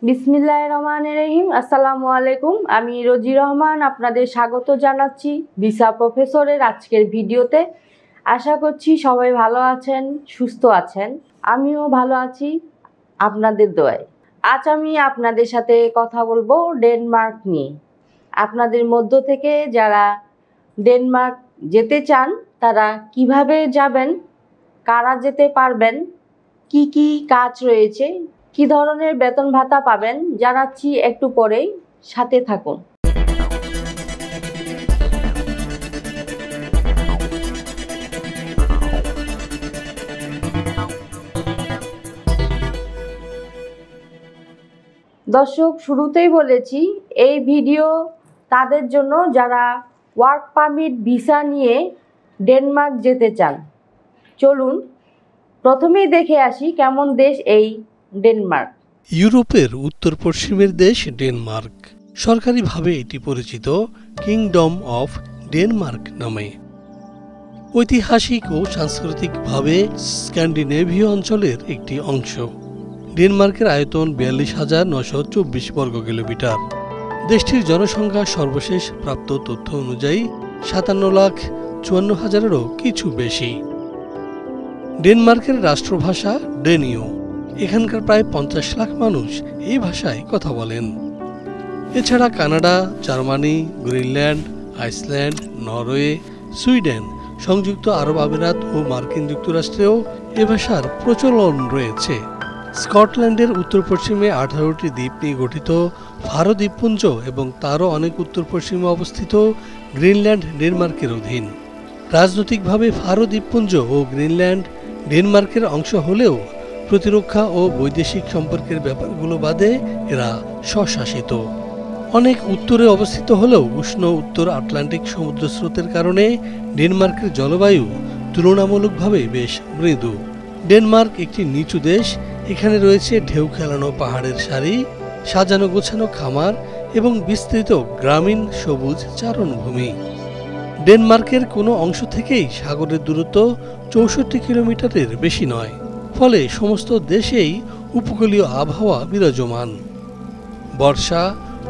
বিসমিল্লাহির রহমানির রহিম। আসসালামু আলাইকুম। আমি রোজি রহমান আপনাদের স্বাগত জানাচ্ছি ভিসা প্রফেসরের আজকের ভিডিওতে। আশা করছি সবাই ভালো আছেন, সুস্থ আছেন। আমিও ভালো আছি আপনাদের দোয়ায়। আজ আমি আপনাদের সাথে কথা বলবো ডেনমার্ক নিয়ে। আপনাদের মধ্য থেকে যারা ডেনমার্ক যেতে চান তারা কিভাবে যাবেন, কারা যেতে পারবেন, কি কি কাজ রয়েছে, কি ধরনের বেতন ভাতা পাবেন জানাচ্ছি একটু পরেই, সাথে থাকুন। দর্শক, শুরুতেই বলেছি এই ভিডিও তাদের জন্য যারা ওয়ার্ক পারমিট ভিসা নিয়ে ডেনমার্ক যেতে চান। চলুন প্রথমেই দেখে আসি কেমন দেশ এই ডেনমার্ক। ইউরোপের উত্তর পশ্চিমের দেশ ডেনমার্ক। সরকারিভাবে এটি পরিচিত কিংডম অফ ডেনমার্ক নামে। ঐতিহাসিক ও সাংস্কৃতিকভাবে স্ক্যান্ডিনেভীয় অঞ্চলের একটি অংশ। ডেনমার্কের আয়তন ৪২,৯২৪ বর্গ কিলোমিটার। দেশটির জনসংখ্যা সর্বশেষ প্রাপ্ত তথ্য অনুযায়ী ৫৭,৫৪,০০০-এরও কিছু বেশি। ডেনমার্কের রাষ্ট্রভাষা ডেনীয়। এখানকার প্রায় ৫০ লাখ মানুষ এই ভাষায় কথা বলেন। এছাড়া Canada, Germany, Greenland, Iceland, Norway, Sweden, সংযুক্ত আরব আমিরাত ও মার্কিন যুক্তরাষ্ট্রেও এ ভাষার প্রচলন রয়েছে। স্কটল্যান্ডের উত্তর পশ্চিমে ১৮টি দ্বীপ নিয়ে গঠিত ফারো দ্বীপপুঞ্জ এবং তারও অনেক উত্তর পশ্চিমে অবস্থিত গ্রিনল্যান্ড ডেনমার্কের অধীন। রাজনৈতিকভাবে ফারো দ্বীপপুঞ্জ ও গ্রিনল্যান্ড ডেনমার্কের অংশ হলেও প্রতিরক্ষা ও বৈদেশিক সম্পর্কের ব্যাপারগুলো বাদে এরা স্বশাসিত। অনেক উত্তরে অবস্থিত হলেও উষ্ণ উত্তর আটলান্টিক সমুদ্র স্রোতের কারণে ডেনমার্কের জলবায়ু তুলনামূলকভাবে বেশ মৃদু। ডেনমার্ক একটি নিচু দেশ। এখানে রয়েছে ঢেউ খেলানো পাহাড়ের সারি, সাজানো গোছানো খামার এবং বিস্তৃত গ্রামীণ সবুজ চারণভূমি। ডেনমার্কের কোনো অংশ থেকেই সাগরের দূরত্ব ৬৪ কিলোমিটারের বেশি নয়। ফলে সমস্ত দেশেই উপকূলীয় আবহাওয়া বিরাজমান। বর্ষা,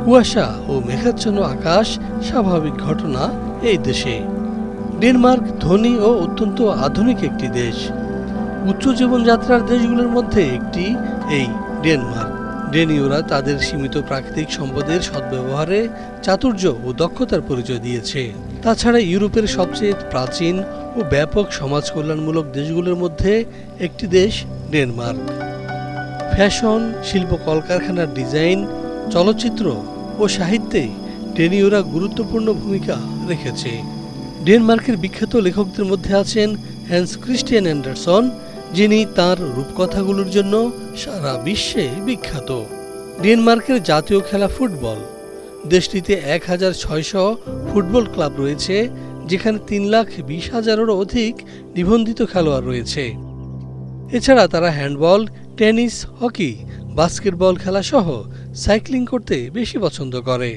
কুয়াশা ও মেঘাচ্ছন্ন আকাশ স্বাভাবিক ঘটনা এই দেশে। ডেনমার্ক ধনী ও অত্যন্ত আধুনিক একটি দেশ। উচ্চ জীবনযাত্রার দেশগুলোর মধ্যে একটি এই ডেনমার্ক। ডেনীয়রা তাদের সীমিত প্রাকৃতিক সম্পদের সদ্ব্যবহারে চাতুর্য ও দক্ষতার পরিচয় দিয়েছে। তাছাড়া ইউরোপের সবচেয়ে প্রাচীন ও ব্যাপক সমাজ কল্যাণমূলক দেশগুলোর মধ্যে একটি দেশ ডেনমার্ক। ফ্যাশন, শিল্প, কলকারখানার ডিজাইন, চলচ্চিত্র ও সাহিত্যে ডেনীয়রা গুরুত্বপূর্ণ ভূমিকা রেখেছে। ডেনমার্কের বিখ্যাত লেখকদের মধ্যে আছেন হ্যান্স ক্রিস্টিয়ান অ্যান্ডারসন, যিনি তাঁর রূপকথাগুলোর জন্য সারা বিশ্বে বিখ্যাত। ডেনমার্কের জাতীয় খেলা ফুটবল। দেশটিতে ১,৬০০ ফুটবল ক্লাব রয়েছে, যেখানে ৩,২০,০০০-এরও অধিক নিবন্ধিত খেলোয়াড় রয়েছে। এছাড়া তারা হ্যান্ডবল, টেনিস, হকি, বাস্কেটবল খেলা সহ সাইক্লিং করতে বেশি পছন্দ করে।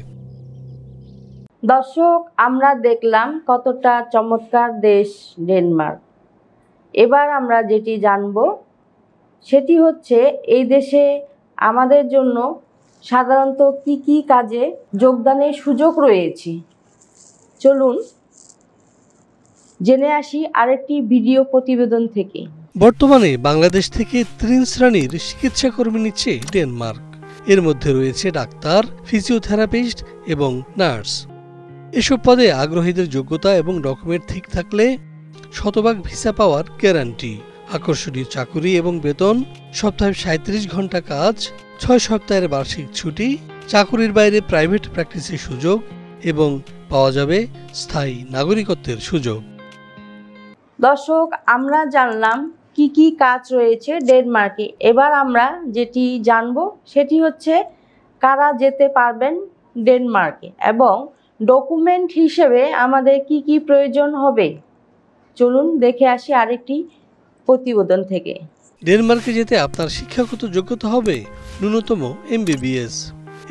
দর্শক, আমরা দেখলাম কতটা চমৎকার দেশ ডেনমার্ক। এবার আমরা যেটি জানব সেটি হচ্ছে এই দেশে আমাদের জন্য সাধারণত কি কি কাজে যোগদানের সুযোগ রয়েছে। চলুন জেনে আসি আরেকটি ভিডিও প্রতিবেদন থেকে। বর্তমানে বাংলাদেশ থেকে ৩ শ্রেণীর চিকিৎসা কর্মী নিচ্ছে ডেনমার্ক। এর মধ্যে রয়েছে ডাক্তার, ফিজিওথেরাপিস্ট এবং নার্স। এসব পদে আগ্রহীদের যোগ্যতা এবং ডকুমেন্ট ঠিক থাকলে শতভাগ ভিসা পাওয়ার গ্যারান্টি। আকর্ষণীয় চাকুরি এবং বেতন, সপ্তাহে ৩৭ ঘন্টা কাজ, ৬ সপ্তাহের বার্ষিক ছুটি, চাকুরির বাইরে প্রাইভেট প্র্যাকটিসের সুযোগ এবং পাওয়া যাবে স্থায়ী নাগরিকত্বের সুযোগ। দর্শক, আমরা জানলাম কি কি কাজ রয়েছে ডেনমার্কে। এবার আমরা যেটি জানব সেটি হচ্ছে কারা যেতে পারবেন ডেনমার্কে এবং ডকুমেন্ট হিসেবে আমাদের কি কি প্রয়োজন হবে। চলুন দেখে আসি আরেকটি প্রতিবেদন থেকে। ডেনমার্কে যেতে আপনার শিক্ষাগত যোগ্যতা হবে ন্যূনতম MBBS।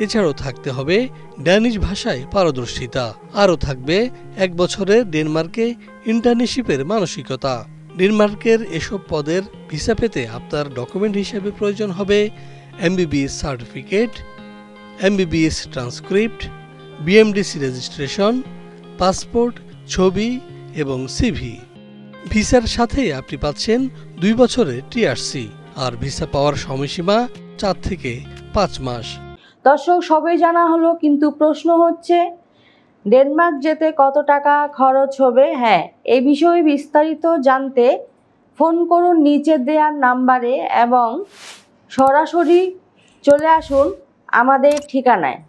এছাড়াও থাকতে হবে ড্যানিশ ভাষায় পারদর্শিতা। আরও থাকবে ১ বছরের ডেনমার্কে ইন্টার্নশিপের মানসিকতা। ডেনমার্কের এসব পদের ভিসা পেতে আপনার ডকুমেন্ট হিসেবে প্রয়োজন হবে MBBS certificate, MBBS transcript, BMDC registration, passport, ছবি এবং সিভি। ভিসার সাথে আপনি পাচ্ছেন 2 বছরের TRC আর ভিসা পাওয়ার সময়সীমা 4 থেকে 5 মাস। দর্শক, সবই জানা হলো, কিন্তু প্রশ্ন হচ্ছে ডেনমার্ক যেতে কত টাকা খরচ হবে? হ্যাঁ, এই বিষয়ে বিস্তারিত জানতে ফোন করুন নিচে দেওয়ার নাম্বারে এবং সরাসরি চলে আসুন আমাদের ঠিকানায়।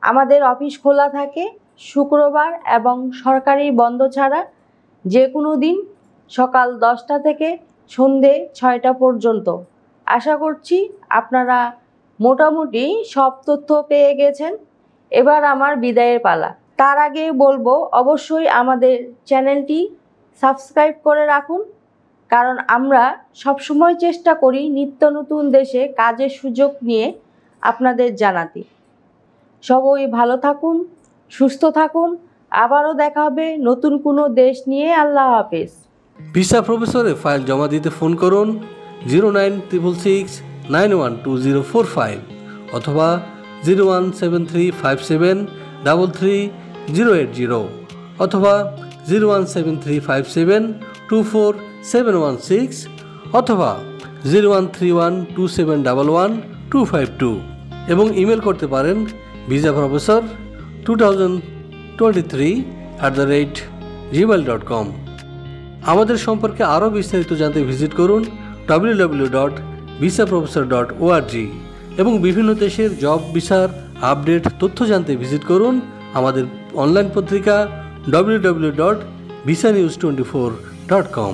আমাদের অফিস খোলা থাকে শুক্রবার এবং সরকারি বন্ধ ছাড়া যে কোনো দিন সকাল 10টা থেকে সন্ধে 6টা পর্যন্ত। আশা করছি আপনারা মোটামুটি সব তথ্য পেয়ে গেছেন। এবার আমার বিদায়ের পালা। তার আগে বলবো, অবশ্যই আমাদের চ্যানেলটি সাবস্ক্রাইব করে রাখুন, কারণ আমরা সবসময় চেষ্টা করি নিত্য নতুন দেশে কাজের সুযোগ নিয়ে আপনাদের জানাতে। সবাই ভালো থাকুন, সুস্থ থাকুন, আবারও দেখা হবে নতুন কোনো দেশ নিয়ে। আল্লাহ হাফেজ। ভিসা প্রফেসরে ফাইল জমা দিতে ফোন করুন 09666 912045 অথবা 01735733080 অথবা 01735724716 অথবা 01312711 এবং ইমেল করতে পারেন visaprofessor2023@gmail.com। আমাদের সম্পর্কে আরও বিস্তারিত জানতে ভিজিট করুন www.visaprofessor.org এবং বিভিন্ন দেশের জব ভিসার আপডেট তথ্য জানতে ভিজিট করুন আমাদের অনলাইন পত্রিকা www.visanews24.com।